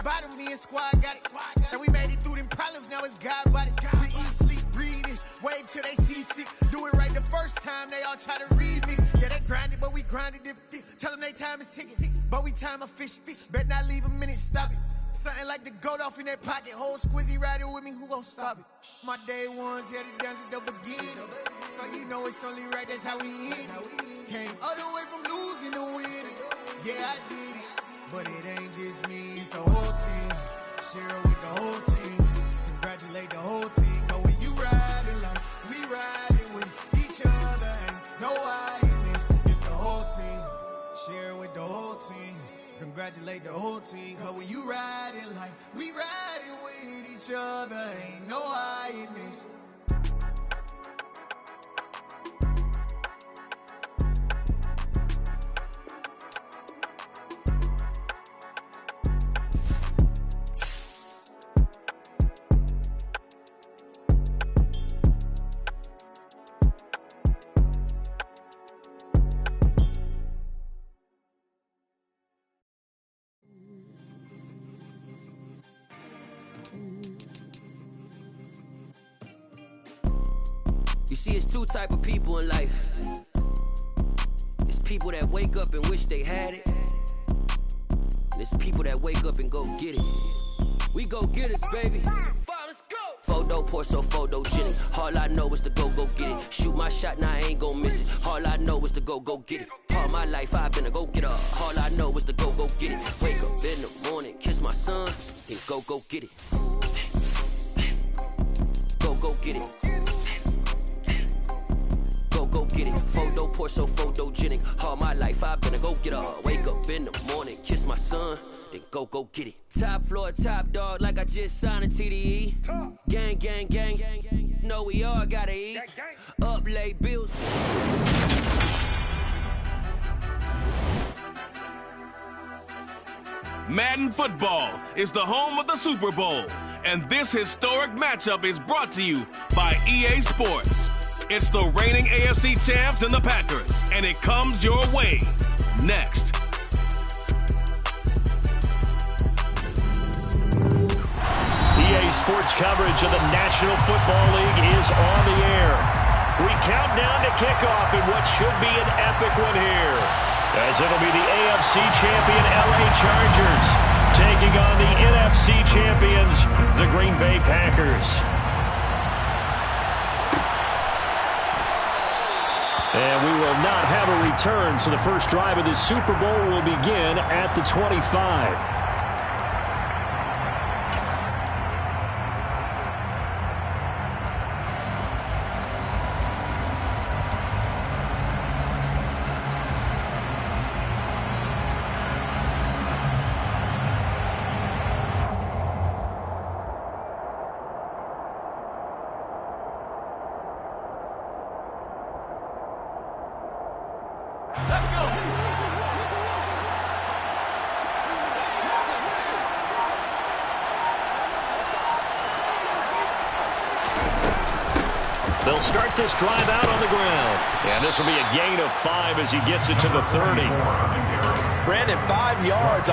bottom, me and squad got it. And we made it through them problems, now it's God body. We eat, sleep, breathe this, wave till they see sick. Do it right the first time, they all try to remix. Yeah, they grinded, but we grinded different. Tell them they time is ticking, but we time a fish. Bet not leave a minute, stop it. Something like the goat off in that pocket. Whole squizzy riding with me, who gon' stop it? My day ones here to dance at the beginning. So you know it's only right, that's how we end. Came all the way from losing to winning. Yeah, I did it, but it ain't just me, it's the whole team. Share it with the whole team. Congratulate the whole team. Cause when you riding like we riding with each other, ain't no I in this, it's the whole team. Share it with the whole team. Congratulate the whole team. Cause when you riding like we riding with each other, ain't no I in this. You see, it's two type of people in life. It's people that wake up and wish they had it. And it's people that wake up and go get it. We go get it, baby. Let's go. Photo pour so photogenic. All I know is to go get it. Shoot my shot, now I ain't gon' miss it. All I know is to go get it. All my life I've been a go-getter. All I know is to go get it. Wake up in the morning, kiss my son, then go get it. Go get it. Go get it. Photo pour so photogenic. All my life I've been a go-getter. Wake up in the morning, kiss my son, then go get it. Top floor, top dog, like I just signed a TDE. Gang, gang, gang. No, we all gotta eat. Up lay bills. Madden Football is the home of the Super Bowl, and this historic matchup is brought to you by EA Sports. It's the reigning AFC champs and the Packers, and it comes your way next. EA Sports coverage of the National Football League is on the air. We count down to kickoff in what should be an epic one here, as it'll be the AFC champion LA Chargers taking on the NFC champions, the Green Bay Packers. And we will not have a return, so the first drive of the Super Bowl will begin at the 25. They'll start this drive out on the ground. And this will be a gain of 5 as he gets it to the 30. Brandon, 5 yards.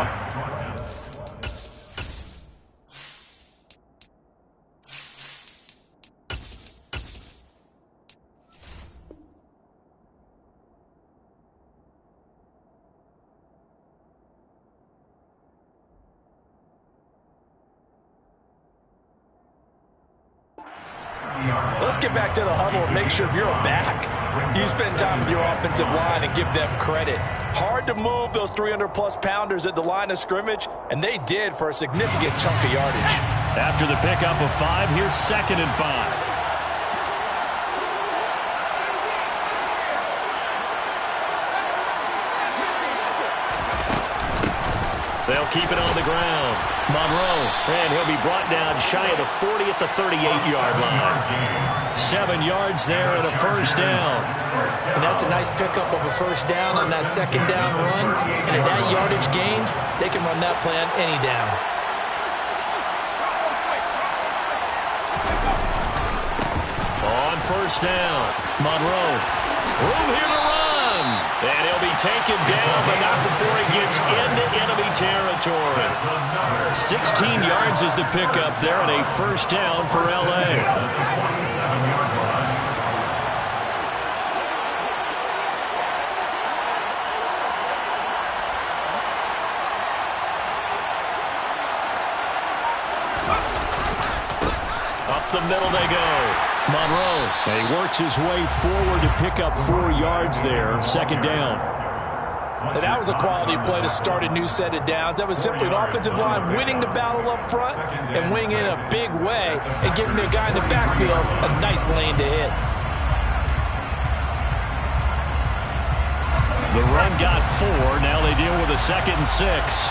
Let's get back to the huddle and make sure if you're a back, you spend time with your offensive line and give them credit. Hard to move those 300-plus pounders at the line of scrimmage, and they did for a significant chunk of yardage. After the pickup of 5, here's 2nd and 5. They'll keep it on the ground. Monroe, and he'll be brought down shy of the 40 at the 38-yard line. 7 yards there and a first down. And that's a nice pickup of a first down on that second down run. And at that yardage gained, they can run that play on any down. On first down, Monroe. Room here to run. And he'll be taken down, but not before he gets into enemy territory. 16 yards is the pickup there, and a first down for L.A. Up the middle they go. Monroe. And he works his way forward to pick up 4 yards there. Second down. And that was a quality play to start a new set of downs. That was simply an offensive line winning the battle up front and winning in a big way and giving the guy in the backfield a nice lane to hit. The run got 4. Now they deal with a 2nd and 6.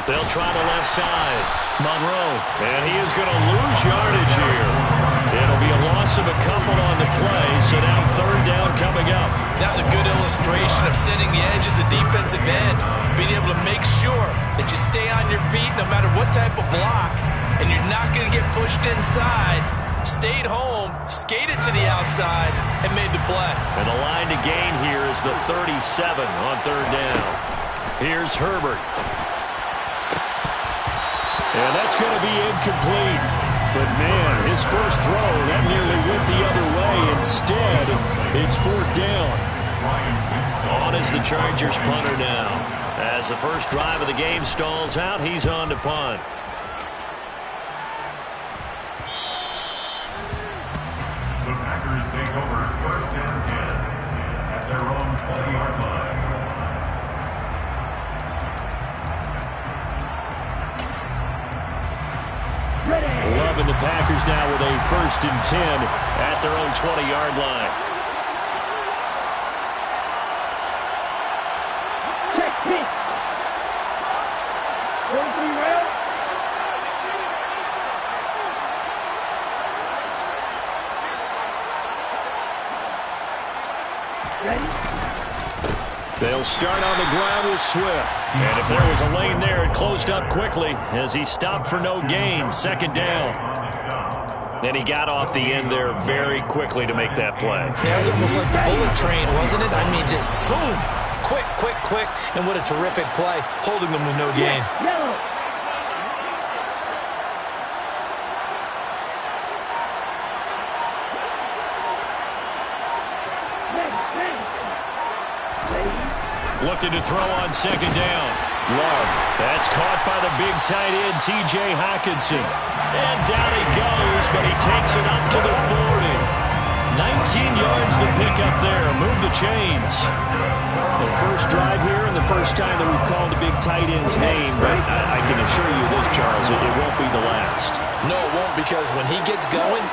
They'll try the left side. Monroe. And he is going to lose yardage here. It'll be a loss of a couple on the play, so now third down coming up. That's a good illustration of setting the edge as a defensive end, being able to make sure that you stay on your feet no matter what type of block, and you're not going to get pushed inside. Stayed home, skated to the outside, and made the play. And the line to gain here is the 37 on third down. Here's Herbert. And that's going to be incomplete. But, man, his first throw, that nearly went the other way. Instead, it's fourth down. On is the Chargers punter now. As the first drive of the game stalls out, he's on to punt. The Packers take over first and 10 at their own 20-yard line. Love and the Packers now with a first and 10 at their own 20-yard line. They'll start on the ground with Swift. And if there was a lane there, it closed up quickly as he stopped for no gain. Second down. And he got off the end there very quickly to make that play. Yeah, it was almost like the bullet train, wasn't it? I mean, just zoom. Quick, quick, quick. And what a terrific play, holding them to no gain. Looking to throw on second down. Love. That's caught by the big tight end, T.J. Hockenson. And down he goes, but he takes it up to the 40. 19 yards to pick up there. Move the chains. The first drive here and the first time that we've called a big tight end's name, but I can assure you this, Charles, it won't be the last. No, it won't, because when he gets going,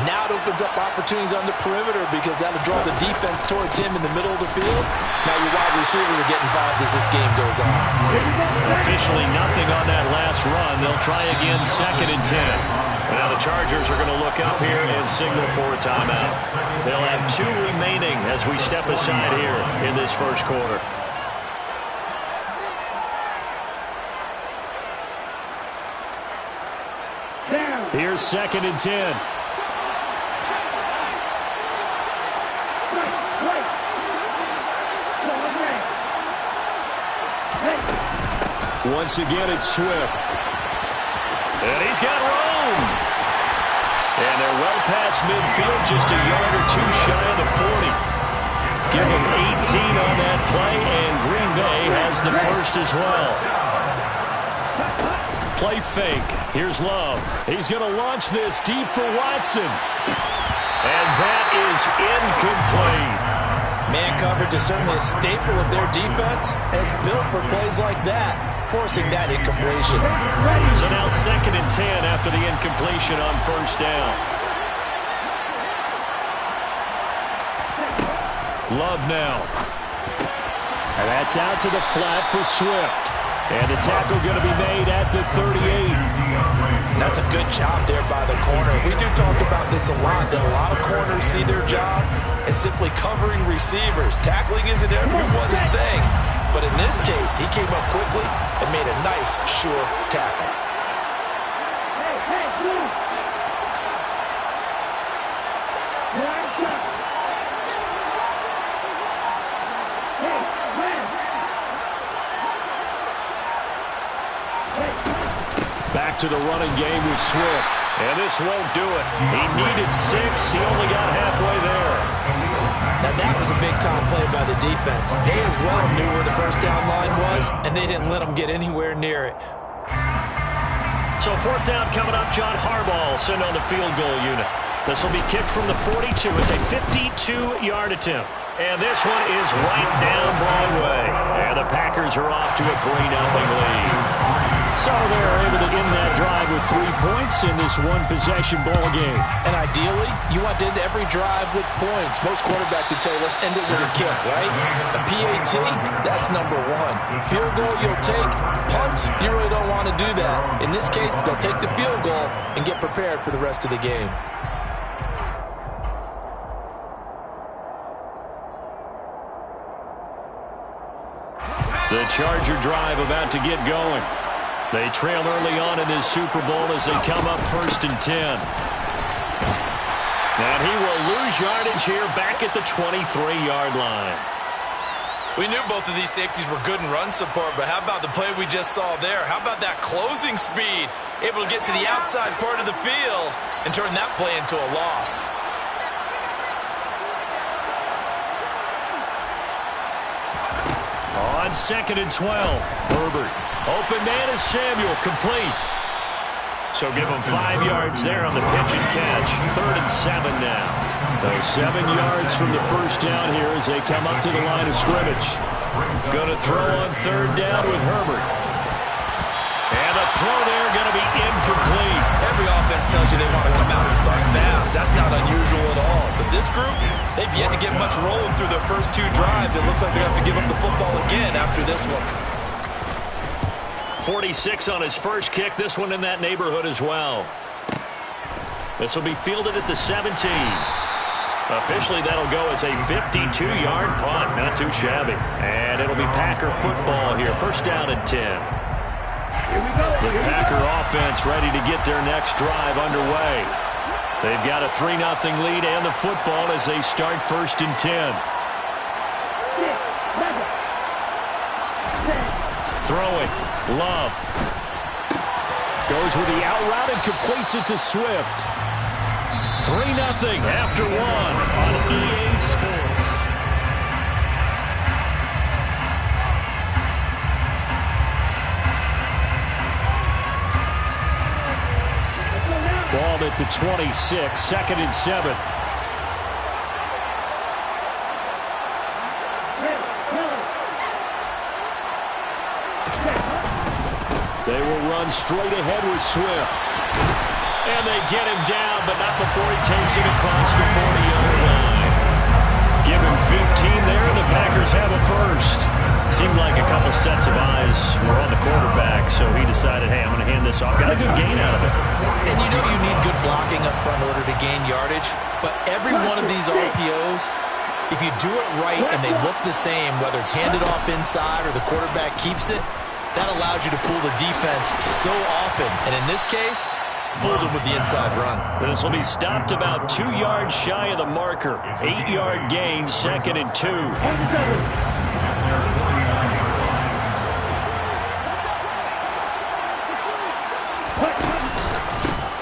now it opens up opportunities on the perimeter because that'll draw the defense towards him in the middle of the field. Now your wide receivers are getting involved as this game goes on. Officially nothing on that last run. They'll try again, second and 10. Now the Chargers are going to look up here and signal for a timeout. They'll have 2 remaining as we step aside here in this first quarter. Here's second and 10. Once again, it's Swift. And he's got room. And they're well past midfield, just a yard or 2 shy of the 40. Give him 18 on that play, and Green Bay has the first as well. Play fake. Here's Love. He's going to launch this deep for Watson. And that is incomplete. Man coverage is certainly a staple of their defense, and it's built for plays like that, forcing that incompletion. So now second and 10 after the incompletion on first down. Love now. And that's out to the flat for Swift. And the tackle going to be made at the 38. That's a good job there by the corner. We do talk about this a lot, that a lot of corners see their job as simply covering receivers. Tackling isn't everyone's thing. But in this case, he came up quickly and made a nice, sure tackle. Back to the running game with Swift. And this won't do it. He needed 6. He only got halfway there. Now that was a big-time play by the defense. They as well knew where the first down line was, and they didn't let them get anywhere near it. So 4th down coming up. John Harbaugh sent on the field goal unit. This will be kicked from the 42. It's a 52-yard attempt. And this one is right down Broadway. And the Packers are off to a 3-0 lead. So they're able to end that drive with 3 points in this one-possession ball game. And ideally, you want to end every drive with points. Most quarterbacks would tell you, let's end it with a kick, right? A PAT, that's number 1. Field goal you'll take. Punts, you really don't want to do that. In this case, they'll take the field goal and get prepared for the rest of the game. The Charger drive about to get going. They trail early on in this Super Bowl as they come up 1st and 10. And he will lose yardage here back at the 23-yard line. We knew both of these safeties were good in run support, but how about the play we just saw there? How about that closing speed? Able to get to the outside part of the field and turn that play into a loss. On 2nd and 12, Herbert. Open man is Samuel, complete. So give him 5 yards there on the pitch and catch. 3rd and 7 now. So 7 yards from the first down here as they come up to the line of scrimmage. Going to throw on 3rd down with Herbert. And the throw there going to be incomplete. Every offense tells you they want to come out and start fast. That's not unusual at all. But this group, they've yet to get much rolling through their first 2 drives. It looks like they're going to have to give up the football again after this one. 46 on his first kick. This one in that neighborhood as well. This will be fielded at the 17. Officially, that'll go as a 52-yard punt. Not too shabby. And it'll be Packer football here. 1st down and 10. The Packer offense ready to get their next drive underway. They've got a 3-0 lead and the football as they start 1st and 10. Throwing. Love. Goes with the out route and completes it to Swift. 3-0 after 1 on EA Sports. Ball at the 26, 2nd and 7. They will run straight ahead with Swift. And they get him down, but not before he takes it across the 40-yard line. Give him 15 there, and the Packers have a first. Seemed like a couple sets of eyes were on the quarterback, so he decided, hey, I'm going to hand this off. Got a good gain out of it. And you know you need good blocking up front in order to gain yardage, but every one of these RPOs, if you do it right and they look the same, whether it's handed off inside or the quarterback keeps it, that allows you to fool the defense so often. And in this case, fooled him with the inside run. This will be stopped about 2 yards shy of the marker. 8-yard gain, 2nd and 2.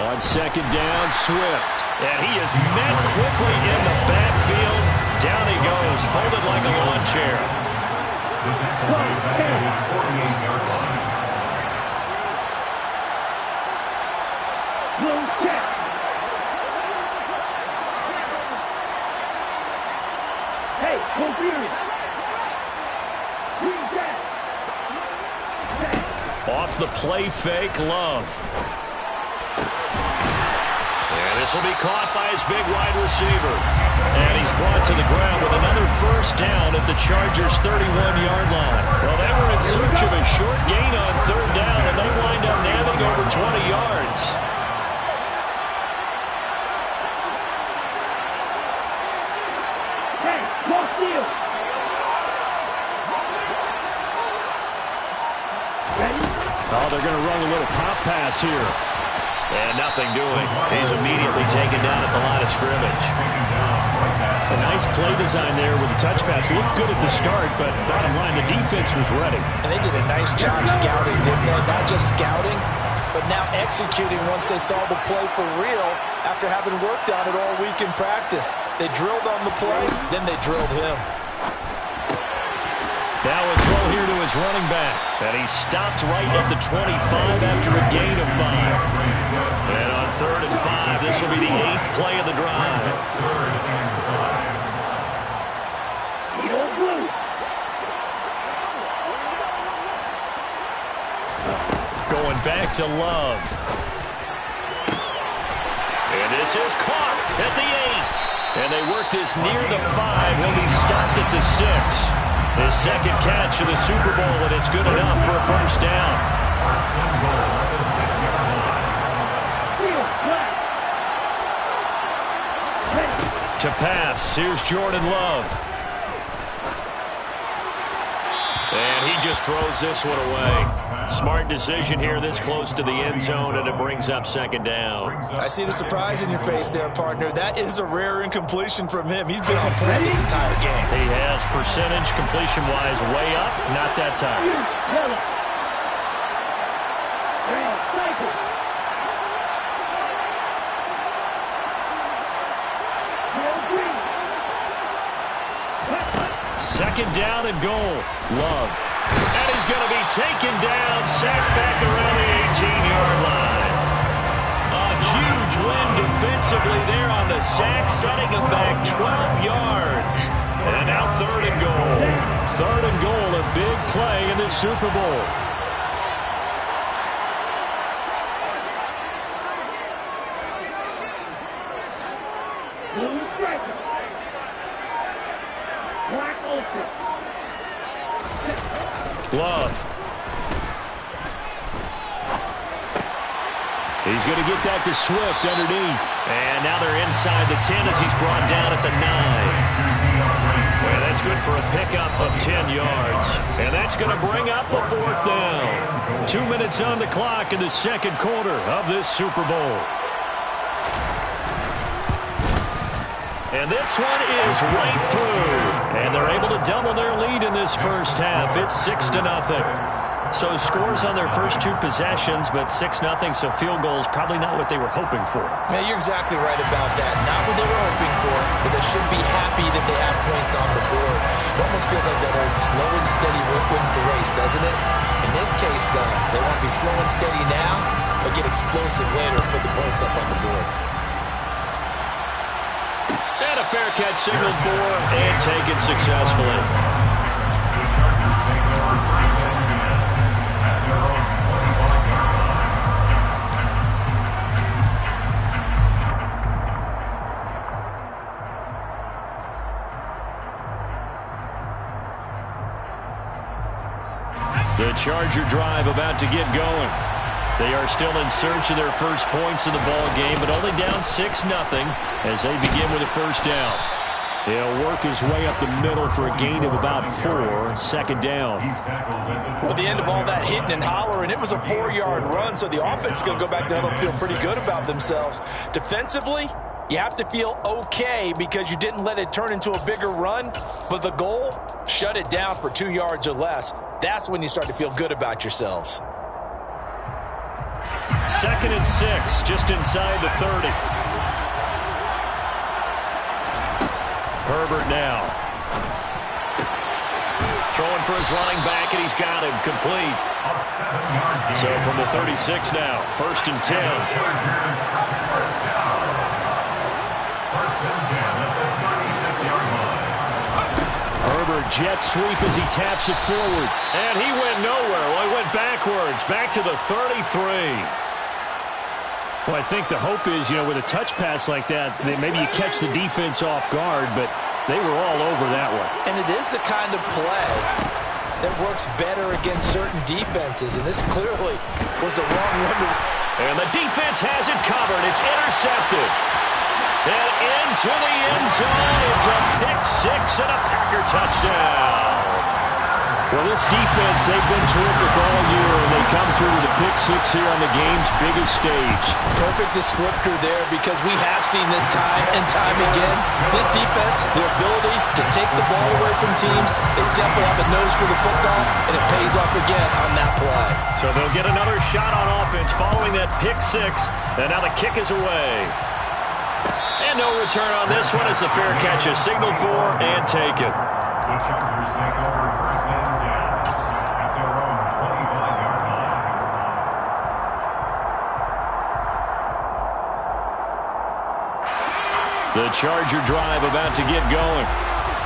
On 2nd down, Swift. And he is met quickly in the backfield. Down he goes, folded like a lawn chair. The tackle made back at his 48-yard line. Hey, off the play fake, Love. And this will be caught by his big wide receiver. And he's brought to the ground with another first down at the Chargers' 31-yard line. Well, they were in search of a short gain on 3rd down, and they wind up nabbing over 20 yards. Oh, they're going to run a little pop pass here. And nothing doing. He's immediately taken down at the line of scrimmage. A nice play design there with the touch pass. Looked good at the start, but bottom line, the defense was ready. And they did a nice job scouting, didn't they? Not just scouting, but now executing once they saw the play for real after having worked on it all week in practice. They drilled on the play, then they drilled him. Now a throw here to his running back. And he stopped right at the 25 after a gain of 5. And on 3rd and 5, this will be the 8th play of the drive. Going back to Love. And this is caught at the 8. And they work this near the 5. He'll be stopped at the 6. His second catch of the Super Bowl, and it's good enough for a first down. First and goal at the 6-yard line. To pass, here's Jordan Love. And he just throws this one away. Smart decision here this close to the end zone, and it brings up 2nd down. I see the surprise in your face there, partner. That is a rare incompletion from him. He's been on point this entire game. He has percentage completion-wise way up, not that time. Second down and goal. Love. And he's going to be taken down, sacked back around the 18-yard line. A huge win defensively there on the sack, setting him back 12 yards. And now 3rd and goal. 3rd and goal, a big play in this Super Bowl. Love. He's going to get that to Swift underneath. And now they're inside the 10 as he's brought down at the 9. And that's good for a pickup of 10 yards. And that's going to bring up a 4th down. 2 minutes on the clock in the 2nd quarter of this Super Bowl. And this one is right through. And they're able to double their lead in this first half. It's 6-0. So scores on their first 2 possessions, but 6-0, so field goals probably not what they were hoping for. Yeah, you're exactly right about that. Not what they were hoping for, but they should be happy that they have points on the board. It almost feels like that old slow and steady wins the race, doesn't it? In this case, though, they want to be slow and steady now, but get explosive later and put the points up on the board. And a fair catch signaled for and taken successfully. The Chargers take over 1st and 10 at their own 25-yard line. The Charger drive about to get going. They are still in search of their first points of the ball game, but only down 6-0 as they begin with a first down. He'll work his way up the middle for a gain of about 4, 2nd down. Well, the end of all that hitting and hollering, it was a 4-yard run, so the offense is going to go back down and feel pretty good about themselves. Defensively, you have to feel okay because you didn't let it turn into a bigger run, but the goal, shut it down for 2 yards or less. That's when you start to feel good about yourselves. 2nd and 6, just inside the 30. Herbert now. Throwing for his running back, and he's got him complete. So from the 36 now, 1st and 10. First down. 1st and 10 at the 36-yard line. Herbert jet sweep as he taps it forward. And he went nowhere. Well, he went backwards, back to the 33. Well, I think the hope is, with a touch pass like that, that maybe you catch the defense off guard, but they were all over that one. And it is the kind of play that works better against certain defenses, and this clearly was the wrong one. And the defense has it covered. It's intercepted. And into the end zone. It's a pick 6 and a Packer touchdown. Well, this defense, they've been terrific all year, and they come through with a pick six here on the game's biggest stage. Perfect descriptor there, because we have seen this time and time again. This defense, their ability to take the ball away from teams, they definitely have a nose for the football, and it pays off again on that play. So they'll get another shot on offense following that pick six, and now the kick is away. And no return on this one as the fair catch is signaled for and taken. The Chargers take over first and 10 at their own 25-yard line. The Charger drive about to get going.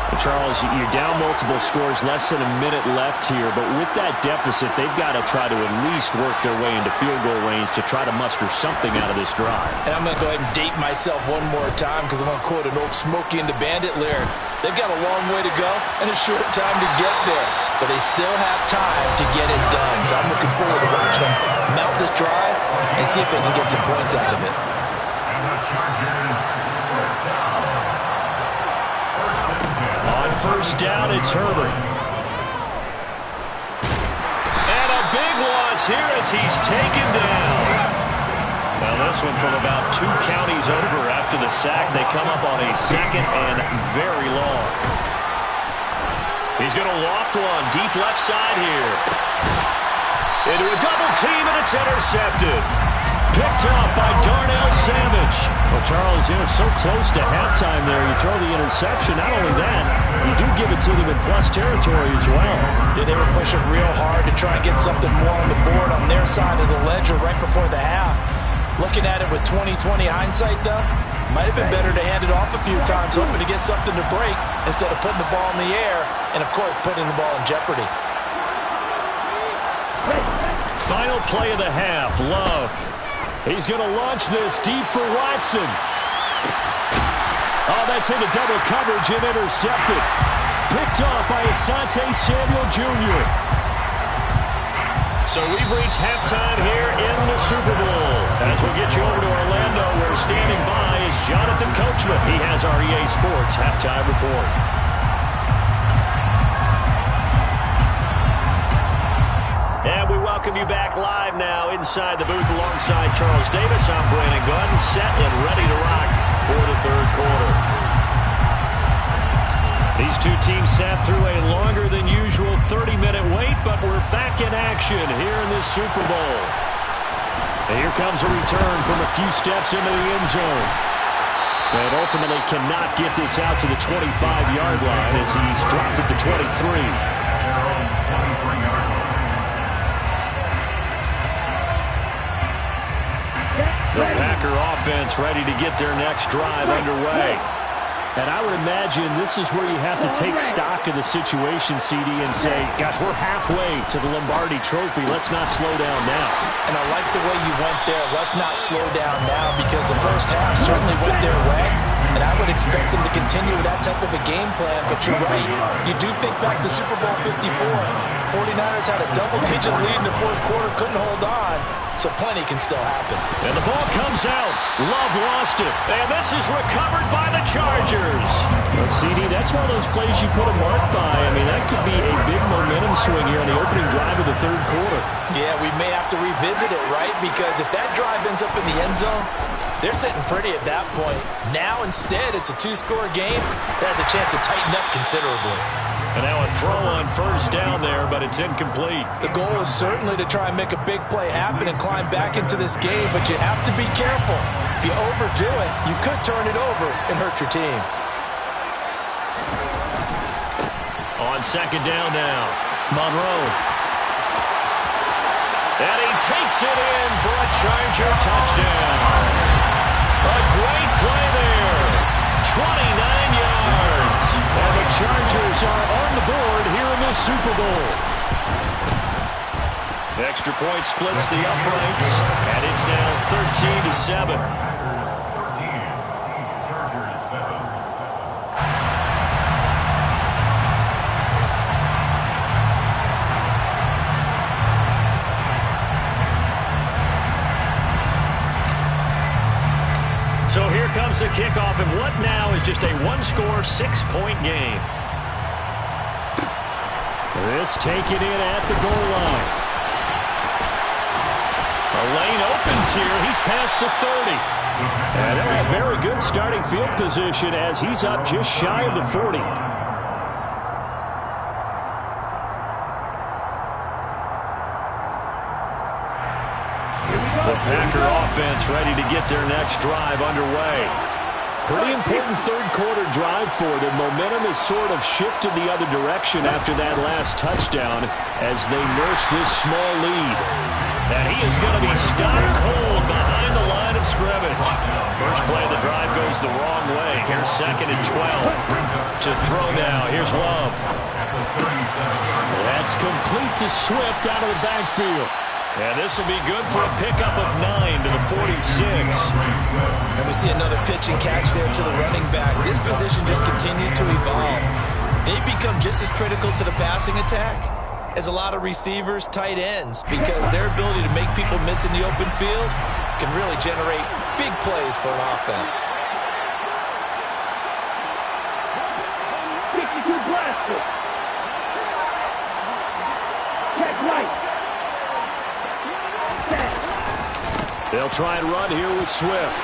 Well, Charles, you're down multiple scores, less than a minute left here, but with that deficit, they've got to try to at least work their way into field goal range to try to muster something out of this drive. And I'm going to go ahead and date myself one more time, because I'm going to quote an old Smokey and the Bandit lyric. They've got a long way to go and a short time to get there, but they still have time to get it done. So I'm looking forward to watching them mount this drive and see if they can get some points out of it. And the Chargers first down. On first down, it's Herbert. And a big loss here as he's taken down. Now this one from about 2 counties over after the sack. They come up on a second and very long. He's going to loft one deep left side here. Into a double team, and it's intercepted. Picked up by Darnell Savage. Well, Charles, so close to halftime there. You throw the interception. Not only that, you do give it to them in plus territory as well. Yeah, they were pushing real hard to try and get something more on the board on their side of the ledger right before the half. Looking at it with 20/20 hindsight, though, might have been better to hand it off a few times, hoping to get something to break instead of putting the ball in the air and, of course, putting the ball in jeopardy. Final play of the half, Love. He's going to launch this deep for Watson. Oh, that's into double coverage and intercepted. Picked off by Asante Samuel Jr. So we've reached halftime here in the Super Bowl. As we'll get you over to Orlando, where standing by is Jonathan Coachman. He has our EA Sports halftime report. And we welcome you back live now inside the booth alongside Charles Davis. I'm Brandon Gunn, set and ready to rock for the third quarter. These two teams sat through a longer than usual 30-minute wait, but we're back in action here in this Super Bowl. And here comes a return from a few steps into the end zone. And ultimately cannot get this out to the 25-yard line as he's dropped it to 23. The Packer offense ready to get their next drive underway. And I would imagine this is where you have to take stock of the situation, CD, and say, gosh, we're halfway to the Lombardi Trophy. Let's not slow down now. And I like the way you went there. Let's not slow down now, because the first half certainly went their way. And I would expect them to continue with that type of a game plan. But you're right. You do think back to Super Bowl 54. 49ers had a double-digit lead in the fourth quarter, couldn't hold on. So plenty can still happen. And the ball comes out. Love lost it. And this is recovered by the Chargers. Well, CD, that's one of those plays you put a mark by. I mean, that could be a big momentum swing here on the opening drive of the third quarter. Yeah, we may have to revisit it, right? Because if that drive ends up in the end zone, they're sitting pretty at that point. Now, instead, it's a 2-score game. That has a chance to tighten up considerably. And now a throw on first down there, but it's incomplete. The goal is certainly to try and make a big play happen and climb back into this game, but you have to be careful. If you overdo it, you could turn it over and hurt your team. On second down now, Monroe. And he takes it in for a Charger touchdown. A great play there. 29 yards. And the Chargers are on the board here in the Super Bowl. The extra point splits the uprights, and it's now 13-7. Chargers 7. So here comes the kickoff, and what now is just a one-score, 6-point game. This taken in at the goal line. A lane opens here. He's past the 30. And they'll have very good starting field position as he's up just shy of the 40. The Packer offense ready to get their next drive underway. Pretty important third-quarter drive for them. Momentum has sort of shifted the other direction after that last touchdown as they nurse this small lead. And he is going to be stopped cold behind the line of scrimmage. First play of the drive goes the wrong way. Here's 2nd and 12. To throw now. Here's Love. That's complete to Swift out of the backfield. And this will be good for a pickup of 9 to the 46. And we see another pitch and catch there to the running back. This position just continues to evolve. They become just as critical to the passing attack as a lot of receivers, tight ends, because their ability to make people miss in the open field can really generate big plays for an offense. 62 blaster. Check right. They'll try and run here with Swift.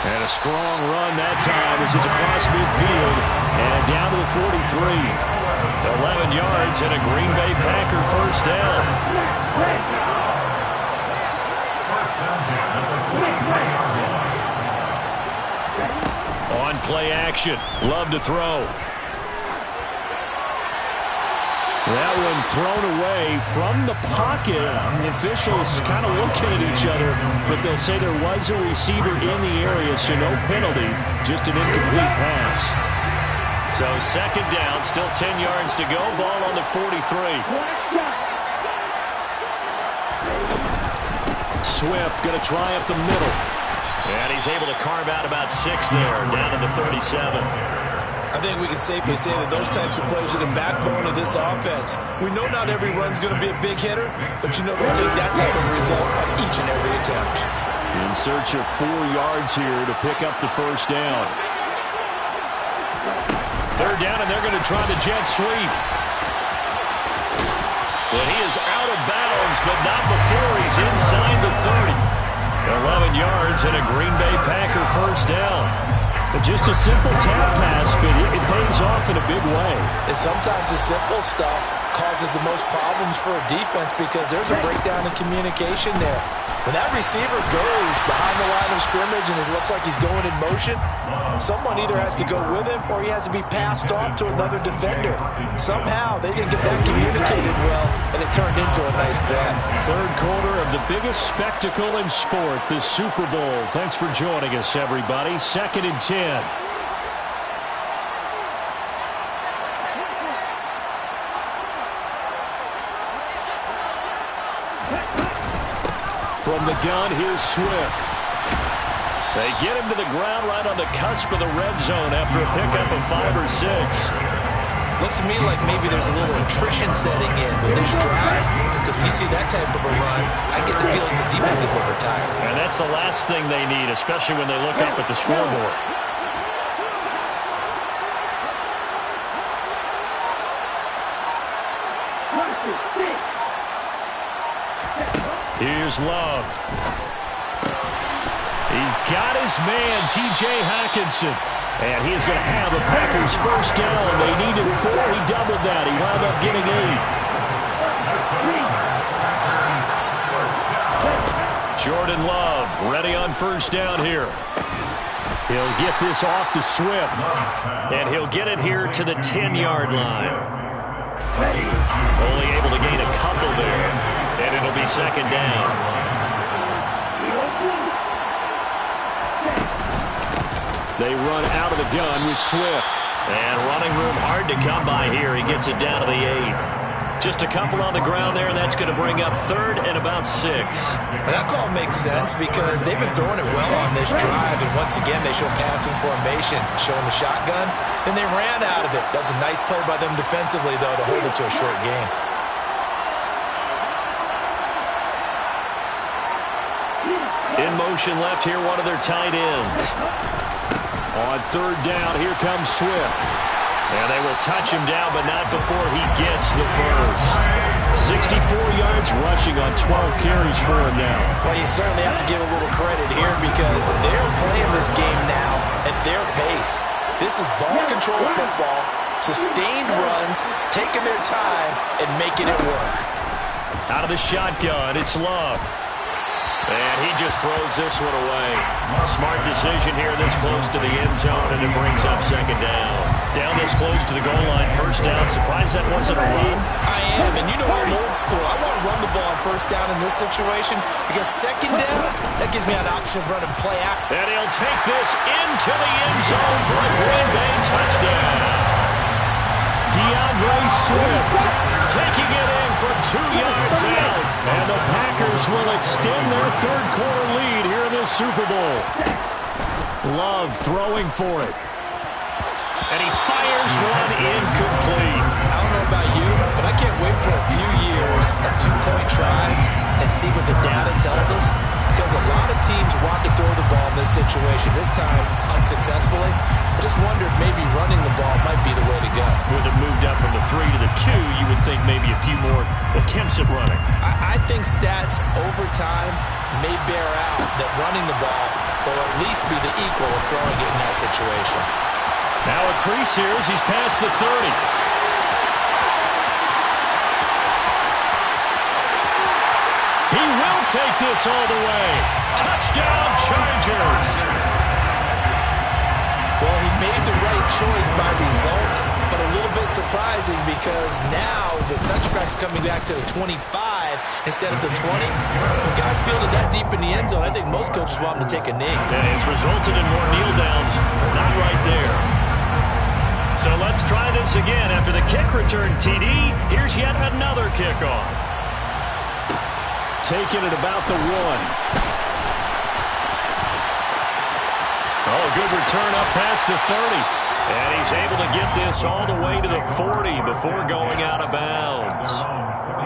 And a strong run that time as he's across midfield and down to the 43. 11 yards and a Green Bay Packer first down. On play action. Love to throw. That one thrown away from the pocket. The officials kind of looking at each other, but they'll say there was a receiver in the area, so no penalty, just an incomplete pass. So 2nd down, still 10 yards to go. Ball on the 43. Swift going to try up the middle. And he's able to carve out about 6 there, down to the 37. I think we can safely say that those types of plays are the backbone of this offense. We know not every run's going to be a big hitter, but you know they'll take that type of result on each and every attempt. In search of 4 yards here to pick up the first down. 3rd down, and they're going to try the jet sweep. But he is out of bounds, but not before he's inside the 30. 11 yards and a Green Bay Packer first down. Just a simple tap pass, but it pays off in a big way. And sometimes the simple stuff causes the most problems for a defense because there's a breakdown in communication there. When that receiver goes behind the line of scrimmage and it looks like he's going in motion, someone either has to go with him or he has to be passed off to another defender. Somehow they didn't get that communicated well, and it turned into a nice play. 3rd quarter of the biggest spectacle in sport, the Super Bowl. Thanks for joining us, everybody. 2nd and 10. From the gun, here's Swift. They get him to the ground right on the cusp of the red zone after a pickup of 5 or 6. Looks to me like maybe there's a little attrition setting in with this drive, because when you see that type of a run, I get the feeling the defense get a little tired. And that's the last thing they need, especially when they look up at the scoreboard. Here's Love. He's got his man, T.J. Hockenson. And he's going to have the Packers first down. They needed 4. He doubled that. He wound up getting 8. Jordan Love ready on first down here. He'll get this off to Swift. And he'll get it here to the 10-yard line. Only able to gain a couple there. And it'll be 2nd down. They run out of the gun with Swift. And running room hard to come by here. He gets it down to the 8. Just a couple on the ground there, and that's going to bring up 3rd and about 6. And that call makes sense because they've been throwing it well on this drive, and once again they show passing formation, showing the shotgun. Then they ran out of it. That was a nice play by them defensively, though, to hold it to a short game. In motion left here, one of their tight ends. On 3rd down, here comes Swift. And they will touch him down, but not before he gets the first. 64 yards rushing on 12 carries for him now. Well, you certainly have to give a little credit here because they're playing this game now at their pace. This is ball control football, sustained runs, taking their time, and making it work. Out of the shotgun, it's Love. And he just throws this one away. Smart decision here this close to the end zone, and it brings up second down. Down this close to the goal line, first down. Surprised that wasn't a run? I am, and you know I'm old school. I want to run the ball on first down in this situation because second down, that gives me an option of running play action. And he'll take this into the end zone for a Green Bay touchdown. DeAndre Swift taking it in for 2 yards out. And the Packers will extend their third-quarter lead here in the Super Bowl. Love throwing for it. And he fires one incomplete. I don't know about you, but I can't wait for a few years of two-point tries and see what the data tells us. Because a lot of teams want to throw the ball in this situation, this time unsuccessfully. I just wonder if maybe running the ball might be the way to go. With it moved up from the 3 to the 2, you would think maybe a few more attempts at running. I think stats over time may bear out that running the ball will at least be the equal of throwing it in that situation. Now a crease here as he's past the 30. He will take this all the way. Touchdown, Chargers. Well, he made the right choice by result, but a little bit surprising because now the touchback's coming back to the 25 instead of the 20. When guys fielded that deep in the end zone, I think most coaches want them to take a knee. And it's resulted in more kneel downs. Not right there. So let's try this again. After the kick return TD, here's yet another kickoff. Taking it about the 1. Oh, good return up past the 30. And he's able to get this all the way to the 40 before going out of bounds.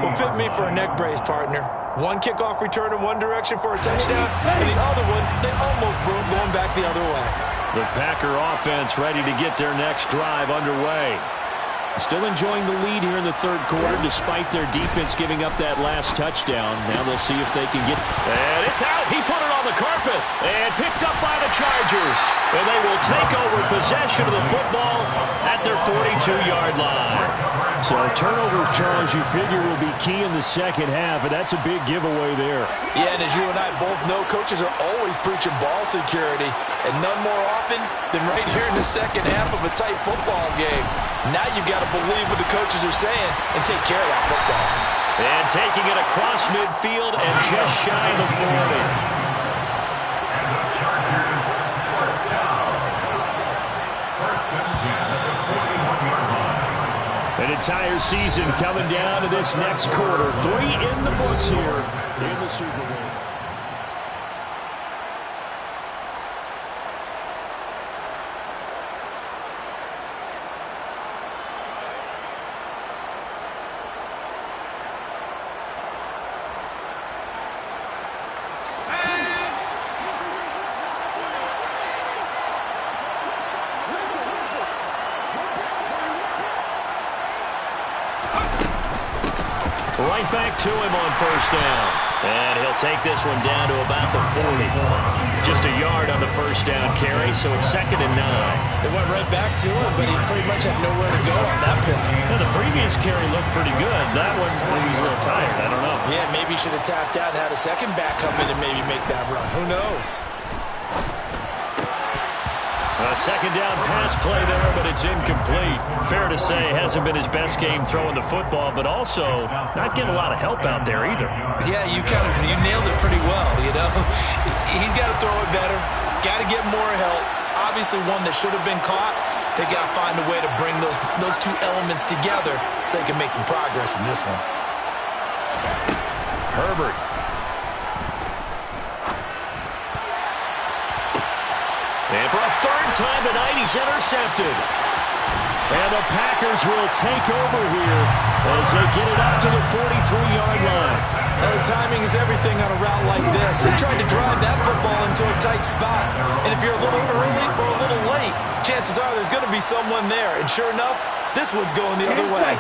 Will fit me for a neck brace, partner. One kickoff return in one direction for a touchdown, and the other one, they almost broke going back the other way. The Packer offense ready to get their next drive underway. Still enjoying the lead here in the third quarter despite their defense giving up that last touchdown. Now they'll see if they can get... And it's out. He put it on the carpet and picked up by the Chargers. And they will take over possession of the football at their 42-yard line. So turnovers, Charles, you figure will be key in the second half, and that's a big giveaway there. Yeah, and as you and I both know, coaches are always preaching ball security, and none more often than right here in the second half of a tight football game. Now you've got to believe what the coaches are saying and take care of that football. And taking it across midfield and just shy of the 40. And the Chargers first down. First and 10 at the 41-yard line. An entire season coming down to this next quarter. 3 in the books here in the Super Bowl. Right back to him on first down. And he'll take this one down to about the 40. Just a yard on the first down carry, so it's 2nd and 9. They went right back to him, but he pretty much had nowhere to go on that play. Now, the previous carry looked pretty good. That one, he was a little tired. I don't know. Yeah, maybe he should have tapped out and had a second back come in and maybe make that run. Who knows? A second down pass play there, but it's incomplete. Fair to say, hasn't been his best game throwing the football, but also not getting a lot of help out there either. Yeah, you nailed it pretty well, you know. He's got to throw it better, got to get more help. Obviously one that should have been caught. They got to find a way to bring those two elements together so they can make some progress in this one. Herbert. And for a third time tonight, he's intercepted. And the Packers will take over here as they get it up to the 43-yard line. Well, the timing is everything on a route like this. They tried to drive that football into a tight spot. And if you're a little early or a little late, chances are there's going to be someone there. And sure enough, this one's going the other way.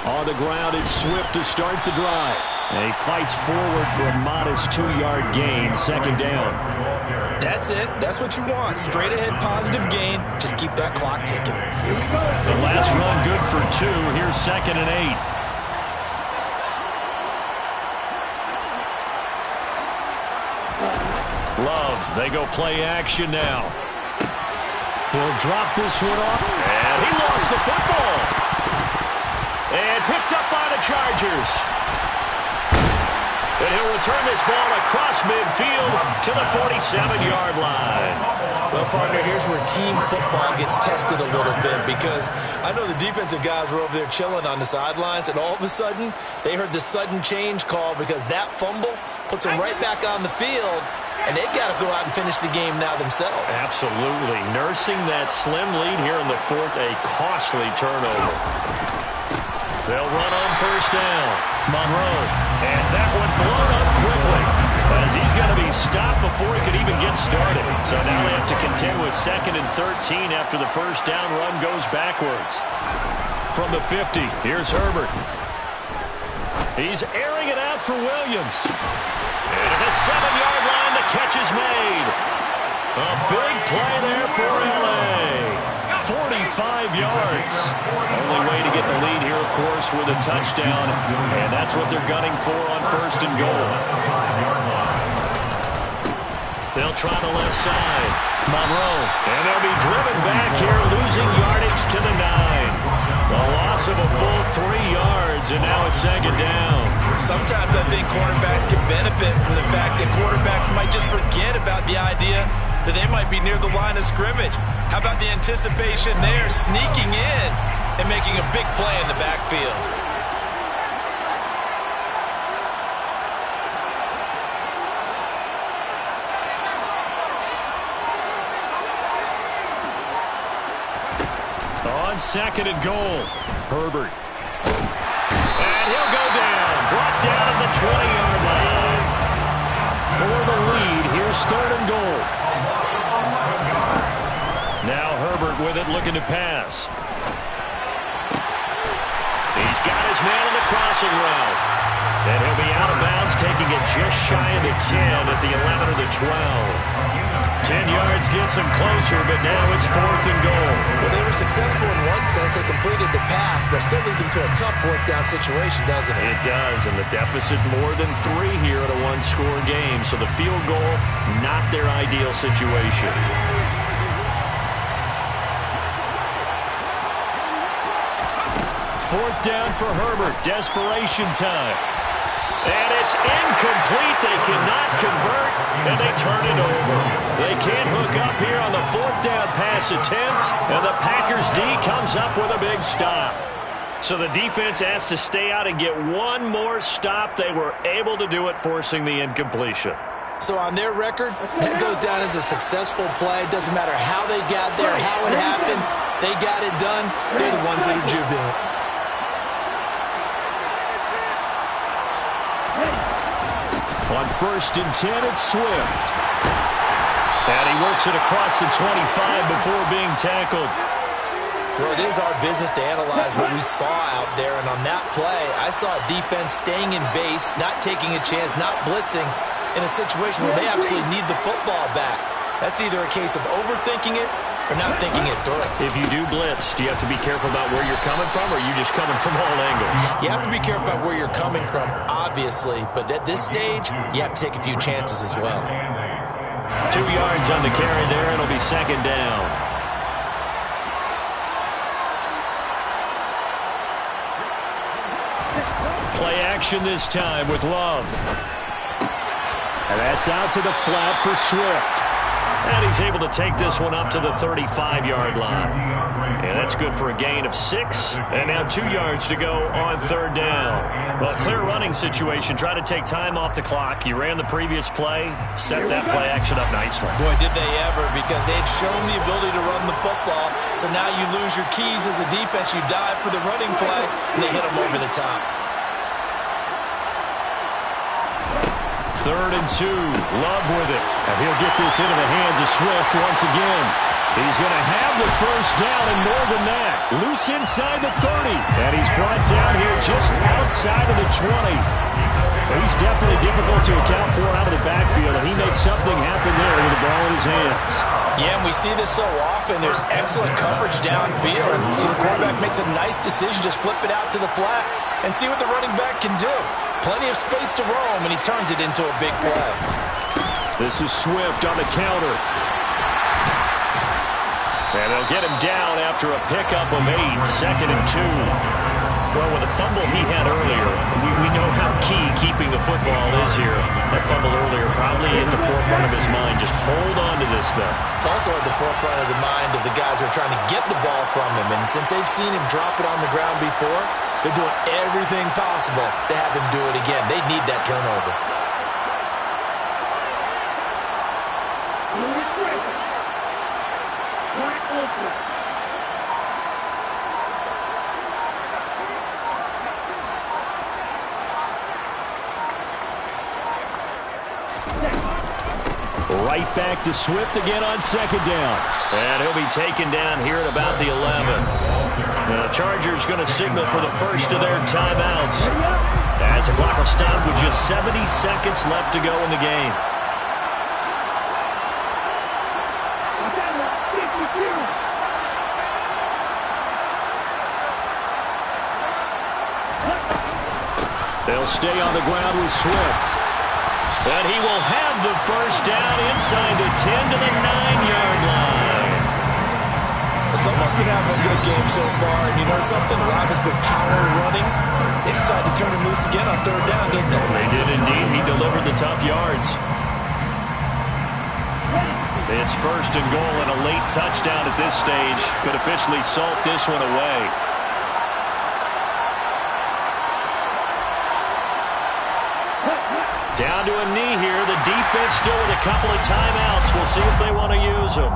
On the ground, it's Swift to start the drive. And he fights forward for a modest 2-yard gain, second down. That's it. That's what you want. Straight ahead, positive gain. Just keep that clock ticking. The last run good for 2. Here's 2nd and 8. Love, they go play action now. He'll drop this one off. And he lost the football. And picked up by the Chargers. And he'll return this ball across midfield to the 47-yard line. Well, partner, here's where team football gets tested a little bit, because I know the defensive guys were over there chilling on the sidelines, and all of a sudden, they heard the sudden change call because that fumble puts them right back on the field, and they've got to go out and finish the game now themselves. Absolutely. Nursing that slim lead here in the fourth, a costly turnover. They'll run on first down. Monroe. And that one blown up quickly, as he's going to be stopped before he could even get started. So now they have to contend with 2nd and 13 after the first down run goes backwards. From the 50, here's Herbert. He's airing it out for Williams. And at the 7-yard line, the catch is made. A big play there for L.A. 45 yards. Only way to get the lead here, of course, with a touchdown. And that's what they're gunning for on first and goal. They'll try the left side. Monroe. And they'll be driven back here, losing yardage to the 9. A loss of a full 3 yards, and now it's 2nd down. Sometimes I think cornerbacks can benefit from the fact that quarterbacks might just forget about the idea that they might be near the line of scrimmage. How about the anticipation there, sneaking in and making a big play in the backfield? On 2nd and goal, Herbert. And he'll go down, brought down at the 20-yard line. For the lead, here's 3rd and goal. Now Herbert with it, looking to pass. He's got his man on the crossing route. And he'll be out of bounds, taking it just shy of the 10 at the 11 or the 12. 10 yards gets him closer, but now it's 4th and goal. Well, they were successful in one sense. They completed the pass, but still leads them to a tough 4th down situation, doesn't it? It does, and the deficit more than 3 here at a 1-score game. So the field goal, not their ideal situation. Fourth down for Herbert. Desperation time. And it's incomplete. They cannot convert, and they turn it over. They can't hook up here on the 4th down pass attempt, and the Packers D comes up with a big stop. So the defense has to stay out and get one more stop. They were able to do it, forcing the incompletion. So on their record, that goes down as a successful play. Doesn't matter how they got there, how it happened. They got it done. They're the ones that are jubilant. On 1st and 10, it's Swift. And he works it across the 25 before being tackled. Well, it is our business to analyze what we saw out there. And on that play, I saw a defense staying in base, not taking a chance, not blitzing in a situation where they absolutely need the football back. That's either a case of overthinking it or not thinking it through. If you do blitz, do you have to be careful about where you're coming from, or are you just coming from all angles? You have to be careful about where you're coming from, obviously. But at this stage, you have to take a few chances as well. 2 yards on the carry there. It'll be 2nd down. Play action this time with Love. And that's out to the flat for Swift. And he's able to take this one up to the 35-yard line. And that's good for a gain of 6. And now 2 yards to go on 3rd down. Well, clear running situation. Try to take time off the clock. You ran the previous play, set that play action up nicely. Boy, did they ever, because they had shown the ability to run the football. So now you lose your keys as a defense. You dive for the running play, and they hit them over the top. 3rd and 2. Love with it. And he'll get this into the hands of Swift once again. He's going to have the first down and more than that. Loose inside the 30. And he's brought down here just outside of the 20. He's definitely difficult to account for out of the backfield, and he makes something happen there with the ball in his hands. Yeah, and we see this so often. There's excellent coverage downfield. So the quarterback makes a nice decision. Just flip it out to the flat and see what the running back can do. Plenty of space to roam, and he turns it into a big play. This is Swift on the counter. And they'll get him down after a pickup of 8, 2nd and 2. Well, with the fumble he had earlier, we know how key keeping the football is here. That fumble earlier probably at the forefront of his mind. Just hold on to this thing. It's also at the forefront of the mind of the guys who are trying to get the ball from him. And since they've seen him drop it on the ground before, they're doing everything possible to have him do it again. They need that turnover. Right back to Swift again on 2nd down. And he'll be taken down here at about the 11. The Chargers going to signal for the first of their timeouts, as the clock will stop with just 70 seconds left to go in the game. They'll stay on the ground with Swift. And he will have the first down inside the 10 to the 9-yard line. Someone's been having a good game so far, and you know something? A lot has been power running. They decided to turn him loose again on 3rd down, didn't they? They did indeed. He delivered the tough yards. It's 1st and goal, and a late touchdown at this stage could officially salt this one away. Down to a knee here. The defense still with a couple of timeouts. We'll see if they want to use them.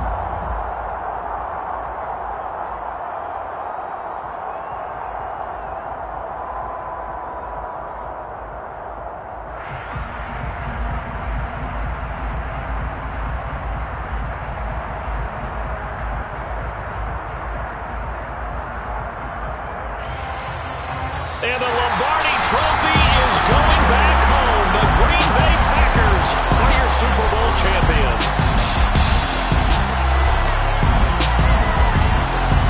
And the Lombardi Trophy is going back home. The Green Bay Packers are your Super Bowl champions.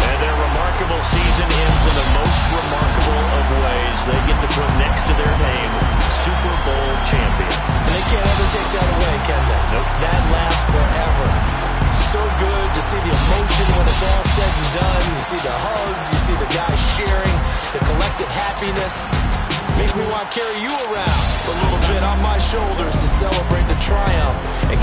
And their remarkable season ends in the most remarkable of ways. They get to put next to their name, Super Bowl champion. And they can't ever take that away, can they? Nope. That lasts forever. So good to see the emotion when it's all said and done. You see the hugs, you see the guys sharing, the collective happiness. Makes me want to carry you around a little bit on my shoulders to celebrate the triumph and